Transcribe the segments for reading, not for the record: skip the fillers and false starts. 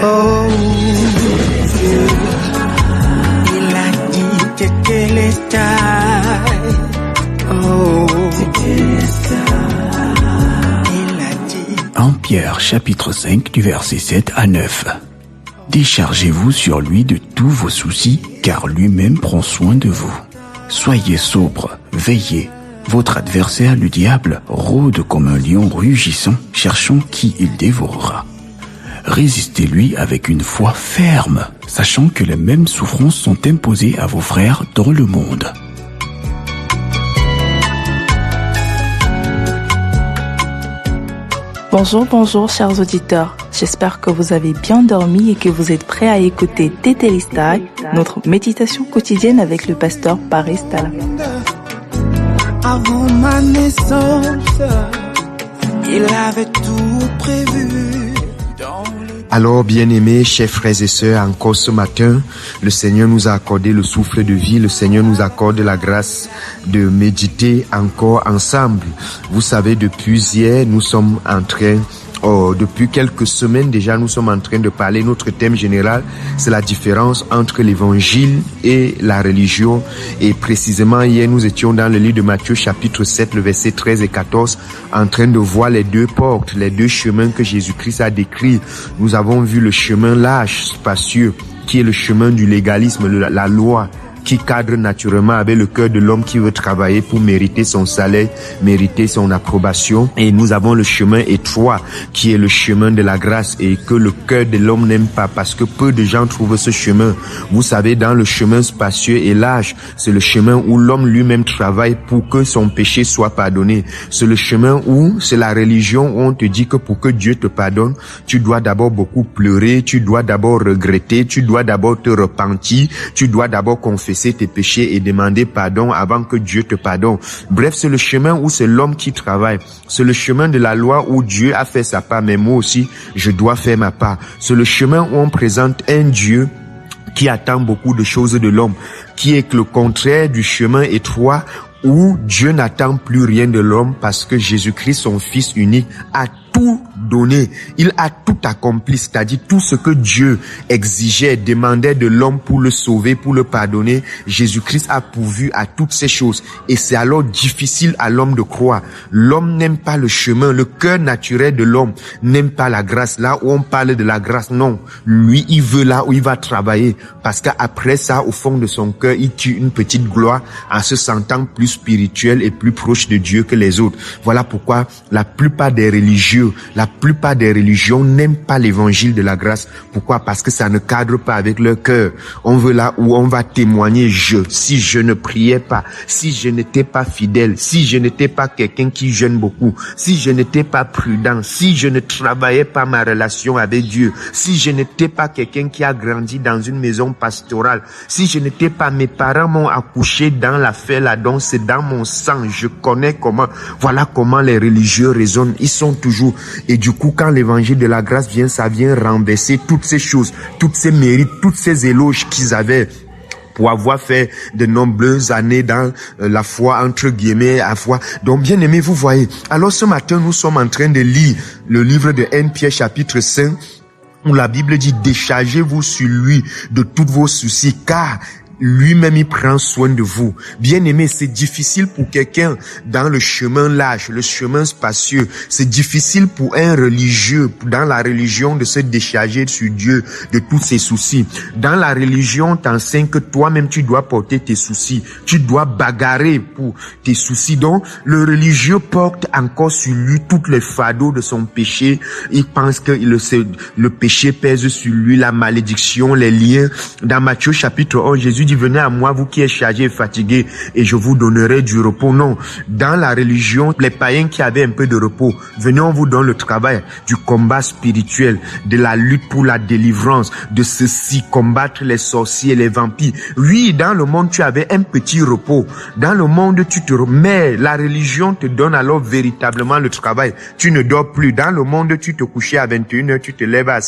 Oh, il a dit que les stars. Oh, il a dit. 1 Pierre chapitre 5 du verset 7 à 9. Déchargez-vous sur lui de tous vos soucis, car lui-même prend soin de vous. Soyez sobre, veillez. Votre adversaire, le diable, rôde comme un lion rugissant, cherchant qui il dévorera. Résistez-lui avec une foi ferme, sachant que les mêmes souffrances sont imposées à vos frères dans le monde. Bonjour chers auditeurs. J'espère que vous avez bien dormi et que vous êtes prêts à écouter Tétélista, notre méditation quotidienne avec le pasteur Paris Tala. Avant ma naissance, il avait tout prévu. Alors, bien-aimés, chers frères et sœurs, encore ce matin, le Seigneur nous a accordé le souffle de vie, le Seigneur nous accorde la grâce de méditer encore ensemble. Vous savez, depuis hier, nous sommes en train, depuis quelques semaines déjà, nous sommes en train de parler. Notre thème général, c'est la différence entre l'évangile et la religion. Et précisément, hier, nous étions dans le livre de Matthieu, chapitre 7, le verset 13 et 14, en train de voir les deux portes, les deux chemins que Jésus-Christ a décrits. Nous avons vu le chemin large, spacieux, qui est le chemin du légalisme, la loi, qui cadre naturellement avec le cœur de l'homme qui veut travailler pour mériter son salaire, mériter son approbation. Et nous avons le chemin étroit, qui est le chemin de la grâce et que le cœur de l'homme n'aime pas parce que peu de gens trouvent ce chemin. Vous savez, dans le chemin spacieux et large, c'est le chemin où l'homme lui-même travaille pour que son péché soit pardonné. C'est le chemin où c'est la religion où on te dit que pour que Dieu te pardonne, tu dois d'abord beaucoup pleurer, tu dois d'abord regretter, tu dois d'abord te repentir, tu dois d'abord confesser tes péchés et demander pardon avant que Dieu te pardonne. Bref, c'est le chemin où c'est l'homme qui travaille. C'est le chemin de la loi où Dieu a fait sa part, mais moi aussi, je dois faire ma part. C'est le chemin où on présente un Dieu qui attend beaucoup de choses de l'homme, qui est le contraire du chemin étroit où Dieu n'attend plus rien de l'homme parce que Jésus-Christ, son Fils unique, a tout donné. Il a tout accompli, c'est-à-dire tout ce que Dieu exigeait, demandait de l'homme pour le sauver, pour le pardonner. Jésus-Christ a pourvu à toutes ces choses. Et c'est alors difficile à l'homme de croire. L'homme n'aime pas le chemin. Le cœur naturel de l'homme n'aime pas la grâce. Là où on parle de la grâce, non. Lui, il veut là où il va travailler. Parce qu'après ça, au fond de son cœur, il tue une petite gloire en se sentant plus spirituel et plus proche de Dieu que les autres. Voilà pourquoi la plupart des religieux, la plupart des religions n'aiment pas l'évangile de la grâce. Pourquoi? Parce que ça ne cadre pas avec leur cœur. On veut là où on va témoigner si je ne priais pas, si je n'étais pas fidèle, si je n'étais pas quelqu'un qui jeûne beaucoup, si je n'étais pas prudent, si je ne travaillais pas ma relation avec Dieu, si je n'étais pas quelqu'un qui a grandi dans une maison pastorale, si je n'étais pas, mes parents m'ont accouché dans l'affaire là, donc c'est dans mon sang, je connais comment, voilà comment les religieux raisonnent, ils sont toujours. Et du coup, quand l'évangile de la grâce vient, ça vient renverser toutes ces choses, toutes ces mérites, toutes ces éloges qu'ils avaient pour avoir fait de nombreuses années dans la foi, entre guillemets, à foi. Donc, bien aimé, vous voyez. Alors, ce matin, nous sommes en train de lire le livre de 1 Pierre, chapitre 5, où la Bible dit, déchargez-vous sur lui de tous vos soucis, car lui-même, il prend soin de vous. Bien aimé, c'est difficile pour quelqu'un dans le chemin large, le chemin spacieux. C'est difficile pour un religieux, dans la religion, de se décharger sur Dieu de tous ses soucis. Dans la religion, on t'enseigne que toi-même, tu dois porter tes soucis. Tu dois bagarrer pour tes soucis. Donc, le religieux porte encore sur lui tous les fardeaux de son péché. Il pense que le péché pèse sur lui, la malédiction, les liens. Dans Matthieu chapitre 11, Jésus dit, venez à moi, vous qui êtes chargés et fatigués, et je vous donnerai du repos. Non. Dans la religion, les païens qui avaient un peu de repos, venez, on vous donne le travail du combat spirituel, de la lutte pour la délivrance, de ceci, combattre les sorciers, les vampires. Oui, dans le monde, tu avais un petit repos. Dans le monde, mais la religion te donne alors véritablement le travail. Tu ne dors plus. Dans le monde, tu te couchais à 21h, tu te lèves à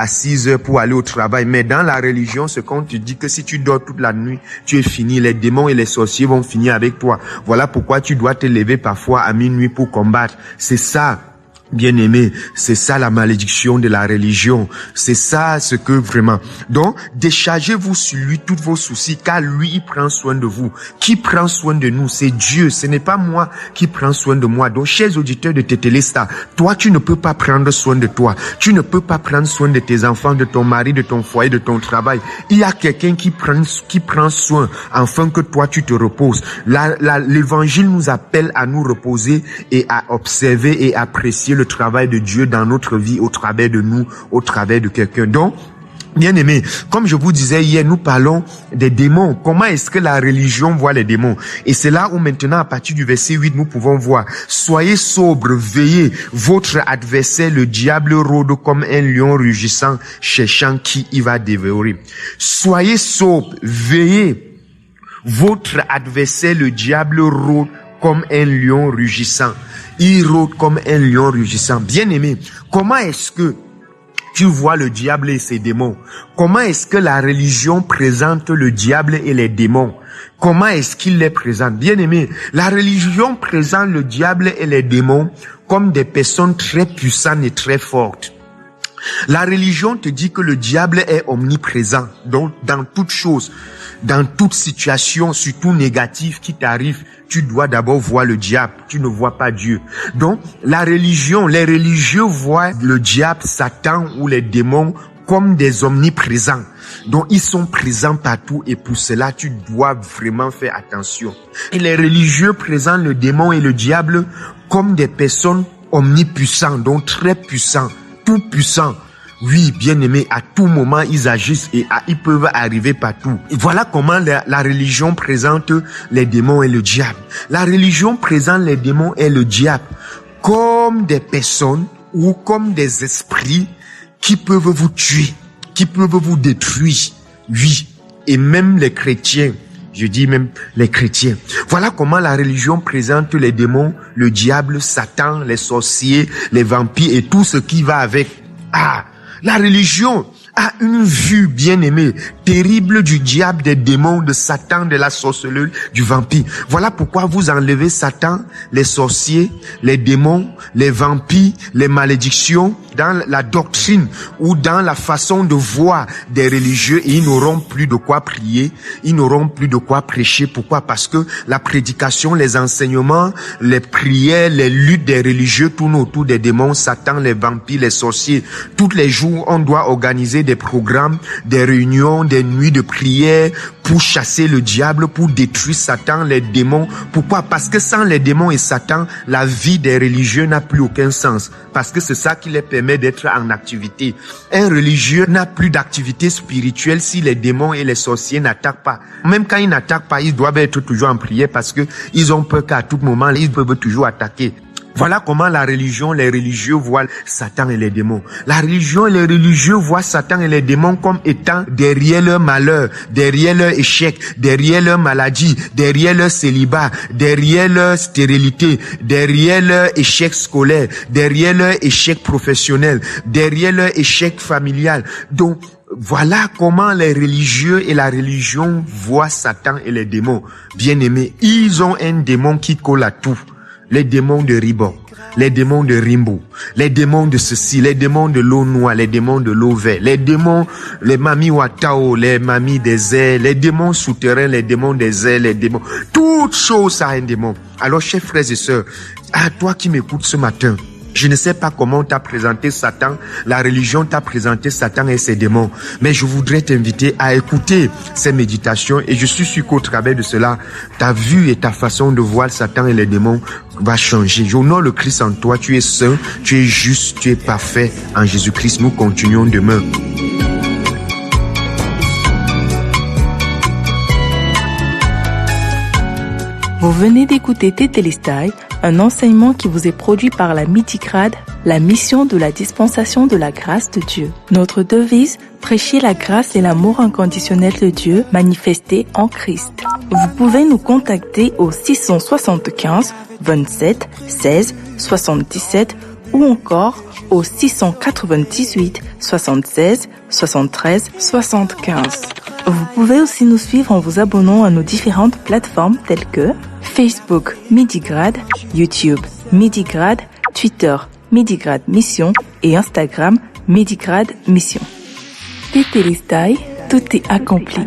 6h pour aller au travail. Mais dans la religion, ce qu'on te dit que si tu dors toute la nuit, tu es fini. Les démons et les sorciers vont finir avec toi. Voilà pourquoi tu dois te lever parfois à minuit pour combattre. C'est ça Bien-aimé, c'est ça la malédiction de la religion. C'est ça ce que vraiment. Donc, déchargez-vous sur lui tous vos soucis, car lui, il prend soin de vous. Qui prend soin de nous? C'est Dieu. Ce n'est pas moi qui prends soin de moi. Donc, chers auditeurs de Tétélista, toi, tu ne peux pas prendre soin de toi. Tu ne peux pas prendre soin de tes enfants, de ton mari, de ton foyer, de ton travail. Il y a quelqu'un qui prend soin afin que toi, tu te reposes. L'évangile nous appelle à nous reposer et à observer et apprécier le travail de Dieu dans notre vie, au travers de nous, au travers de quelqu'un. Donc, bien aimé, comme je vous disais hier, nous parlons des démons. Comment est-ce que la religion voit les démons? Et c'est là où maintenant, à partir du verset 8, nous pouvons voir: soyez sobres, veillez. Votre adversaire, le diable, rôde comme un lion rugissant, cherchant qui il va dévorer. Soyez sobres, veillez. Votre adversaire, le diable, rôde comme un lion rugissant. Il rôde comme un lion rugissant. Bien-aimé, comment est-ce que tu vois le diable et ses démons? Comment est-ce que la religion présente le diable et les démons? Comment est-ce qu'il les présente? Bien-aimé, la religion présente le diable et les démons comme des personnes très puissantes et très fortes. La religion te dit que le diable est omniprésent, donc dans toute chose, dans toute situation, surtout négative qui t'arrive, tu dois d'abord voir le diable, tu ne vois pas Dieu. Donc, la religion, les religieux voient le diable, Satan ou les démons comme des omniprésents. Donc, ils sont présents partout et pour cela, tu dois vraiment faire attention. Et les religieux présentent le démon et le diable comme des personnes omnipuissantes, donc très puissants, tout puissants. Oui, bien-aimé, à tout moment, ils agissent et ils peuvent arriver partout. Et voilà comment la religion présente les démons et le diable. La religion présente les démons et le diable comme des personnes ou comme des esprits qui peuvent vous tuer, qui peuvent vous détruire. Oui, et même les chrétiens. Je dis même les chrétiens. Voilà comment la religion présente les démons, le diable, Satan, les sorciers, les vampires et tout ce qui va avec. La religion a une vue, bien-aimée, terrible du diable, des démons, de Satan, de la sorcellerie, du vampire. Voilà pourquoi vous enlevez Satan, les sorciers, les démons, les vampires, les malédictions dans la doctrine ou dans la façon de voir des religieux et ils n'auront plus de quoi prier, ils n'auront plus de quoi prêcher. Pourquoi? Parce que la prédication, les enseignements, les prières, les luttes des religieux tournent autour des démons, Satan, les vampires, les sorciers. Tous les jours, on doit organiser des programmes, des réunions, des nuits de prière pour chasser le diable, pour détruire Satan, les démons. Pourquoi? Parce que sans les démons et Satan, la vie des religieux n'a plus aucun sens. Parce que c'est ça qui les permet d'être en activité. Un religieux n'a plus d'activité spirituelle si les démons et les sorciers n'attaquent pas. Même quand ils n'attaquent pas, ils doivent être toujours en prière parce que ils ont peur qu'à tout moment, ils peuvent toujours attaquer. Voilà comment la religion, les religieux voient Satan et les démons. La religion et les religieux voient Satan et les démons comme étant derrière leur malheur, derrière leur échec, derrière leur maladie, derrière leur célibat, derrière leur stérilité, derrière leur échec scolaire, derrière leur échec professionnel, derrière leur échec familial. Donc, voilà comment les religieux et la religion voient Satan et les démons. Bien-aimés, ils ont un démon qui colle à tout. Les démons de Ribon, les démons de Rimbo, les démons de ceci, les démons de l'eau noire, les démons de l'eau verte, les démons, les mamies Watao, les mamies des airs, les démons souterrains, les démons des airs, les démons. Toute chose a un démon. Alors, chers frères et sœurs, à toi qui m'écoutes ce matin, je ne sais pas comment on t'a présenté Satan, la religion t'a présenté Satan et ses démons, mais je voudrais t'inviter à écouter ces méditations et je suis sûr qu'au travers de cela, ta vue et ta façon de voir Satan et les démons va changer. J'honore le Christ en toi, tu es saint, tu es juste, tu es parfait en Jésus-Christ. Nous continuons demain. Vous venez d'écouter Tétélestai, un enseignement qui vous est produit par la Midigrade, la mission de la dispensation de la grâce de Dieu. Notre devise, prêcher la grâce et l'amour inconditionnel de Dieu manifesté en Christ. Vous pouvez nous contacter au 675 27 16 77 ou encore au 698 76 73 75. Vous pouvez aussi nous suivre en vous abonnant à nos différentes plateformes telles que Facebook Midigrade, YouTube Midigrade, Twitter Medigrad Mission et Instagram Medigrad Mission. Tétélestai, tout est accompli.